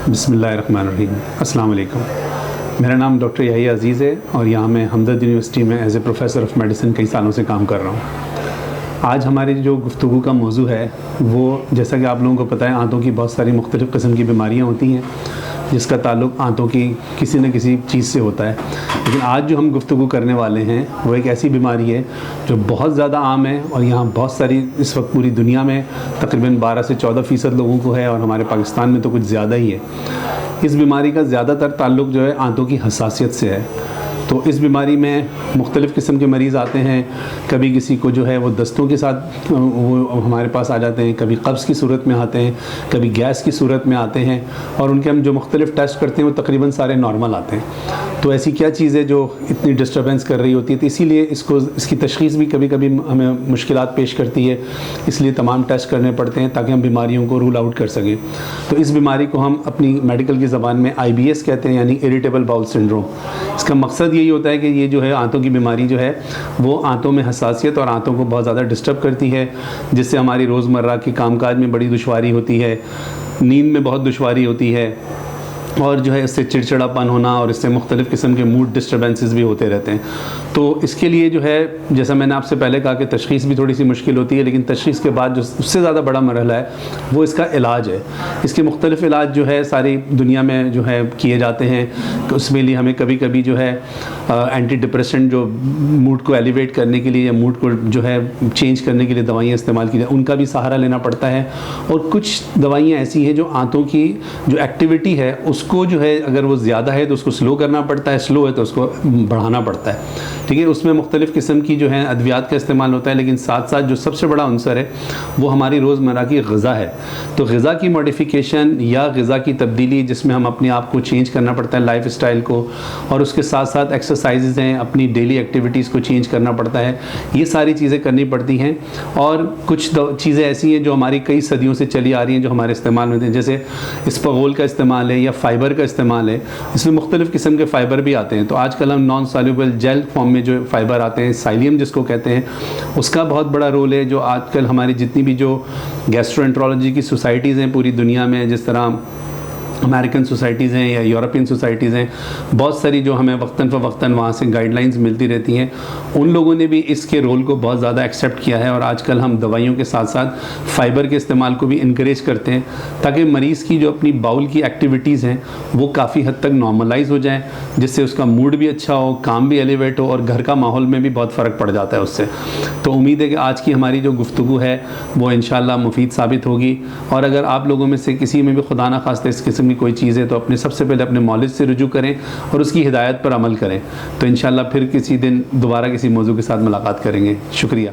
बिस्मिल्लाहिर्रहमानिर्रहीम। अस्सलाम वालेकुम। मेरा नाम डॉक्टर याहिया अज़ीज़ है और यहाँ मैं हमदर्द यूनिवर्सिटी में as a professor of medicine कई सालों से काम कर रहा हूँ। आज हमारी जो गुफ्तगू का मौजू है वो, जैसा कि आप लोगों को पता है, आंतों की बहुत सारी मुख्तलिफ़ किस्म की बीमारियाँ होती हैं जिसका ताल्लुक़ आंतों की किसी न किसी चीज़ से होता है। लेकिन आज जो हम गुफ्तगू करने वाले हैं वो एक ऐसी बीमारी है जो बहुत ज़्यादा आम है और यहाँ बहुत सारी, इस वक्त पूरी दुनिया में तकरीबन 12 से 14% लोगों को है और हमारे पाकिस्तान में तो कुछ ज़्यादा ही है। इस बीमारी का ज़्यादातर ताल्लुक़ जो है आंतों की हसासियत से है। तो इस बीमारी में मुख्तलिफ़ किस्म के मरीज़ आते हैं। कभी किसी को जो है वो दस्तों के साथ वो हमारे पास आ जाते हैं, कभी कब्ज़ की सूरत में आते हैं, कभी गैस की सूरत में आते हैं और उनके हम जो मुख्तलिफ़ टेस्ट करते हैं वो तकरीबन सारे नॉर्मल आते हैं। तो ऐसी क्या चीज़ है जो इतनी डिस्टर्बेंस कर रही होती है, तो इसीलिए इसकी तशख़ीस भी कभी कभी हमें मुश्किलात पेश करती है। इसलिए तमाम टेस्ट करने पड़ते हैं ताकि हम बीमारियों को रूल आउट कर सकें। तो इस बीमारी को हम अपनी मेडिकल की ज़बान में IBS कहते हैं, यानी इरिटेबल बाउल सिंड्रोम। इसका मकसद यही होता है कि ये जो है आंतों की बीमारी जो है वो आंतों में हसासियत और आंतों को बहुत ज़्यादा डिस्टर्ब करती है, जिससे हमारी रोज़मर्रा की कामकाज में बड़ी दुश्वारी होती है, नींद में बहुत दुश्वारी होती है और जो है इससे चिड़चिड़ापन होना और इससे मुख्तलिफ़ किस्म के मूड डिस्टर्बेंसेस भी होते रहते हैं। तो इसके लिए जो है, जैसा मैंने आपसे पहले कहा कि तशख़ीस भी थोड़ी सी मुश्किल होती है, लेकिन तशख़ीस के बाद जो उससे ज़्यादा बड़ा मरहला है वो इसका इलाज है। इसके मुख्तलिफ़ इलाज जो है सारी दुनिया में जो है किए जाते हैं। उसमें लिए हमें कभी कभी जो है एंटी डिप्रेसेंट जो मूड को एलिवेट करने के लिए या मूड को जो है चेंज करने के लिए दवाइयाँ इस्तेमाल की जाए, उनका भी सहारा लेना पड़ता है। और कुछ दवाइयाँ ऐसी हैं जो आंतों की जो एक्टिविटी है उसको जो है अगर वो ज़्यादा है तो उसको स्लो करना पड़ता है, स्लो है तो उसको बढ़ाना पड़ता है। ठीक है, उसमें मुख्तलिफ़ किस्म की जो है अद्वियात का इस्तेमाल होता है, लेकिन साथ साथ जो सबसे बड़ा अंसर है वो हमारी रोज़मर्रा की ग़िज़ा है। तो ग़िज़ा की मॉडिफिकेशन या ग़िज़ा की तब्दीली, जिसमें हम अपने आप को चेंज करना पड़ता है, लाइफ स्टाइल को, और उसके साथ साथ एक्सरसाइजेज़ हैं, अपनी डेली एक्टिविटीज़ को चेंज करना पड़ता है। ये सारी चीज़ें करनी पड़ती हैं। और कुछ चीज़ें ऐसी हैं जो हमारी कई सदियों से चली आ रही हैं जो हमारे इस्तेमाल में हैं, जैसे इस्पगोल का इस्तेमाल है या फ़ाइबर का इस्तेमाल है। इसमें मुख्तलिफ़ किस्म के फ़ाइबर भी आते हैं। तो आजकल हम नॉन सॉल्युबल जेल फॉर्म में जो फ़ाइबर आते हैं, साइलियम जिसको कहते हैं, उसका बहुत बड़ा रोल है। जो आजकल हमारी जितनी भी जो गैस्ट्रोएंट्रोलॉजी की सोसाइटीज़ हैं पूरी दुनिया में, जिस तरह अमेरिकन सोसाइटीज़ हैं या यूरोपियन सोसाइटीज़ हैं, बहुत सारी जो हमें वक्तन फ़वक्तन वहाँ से गाइडलाइंस मिलती रहती हैं, उन लोगों ने भी इसके रोल को बहुत ज़्यादा एक्सेप्ट किया है। और आजकल हम दवाइयों के साथ साथ फ़ाइबर के इस्तेमाल को भी इनकरेज करते हैं ताकि मरीज़ की जो अपनी बाउल की एक्टिविटीज़ हैं वो काफ़ी हद तक नॉर्मलाइज हो जाएँ, जिससे उसका मूड भी अच्छा हो, काम भी एलिवेट हो और घर का माहौल में भी बहुत फ़र्क पड़ जाता है उससे। तो उम्मीद है कि आज की हमारी जो गुफ्तगू है वो इंशाअल्लाह मुफीद साबित होगी। और अगर आप लोगों में से किसी में भी खुदा ना खास्ता इस किस्म की कोई चीज़ है तो अपने सबसे पहले अपने मौलिद से रुजू करें और उसकी हिदायत पर अमल करें। तो इंशाअल्लाह फिर किसी दिन दोबारा किसी मौजू के साथ मुलाकात करेंगे। शुक्रिया।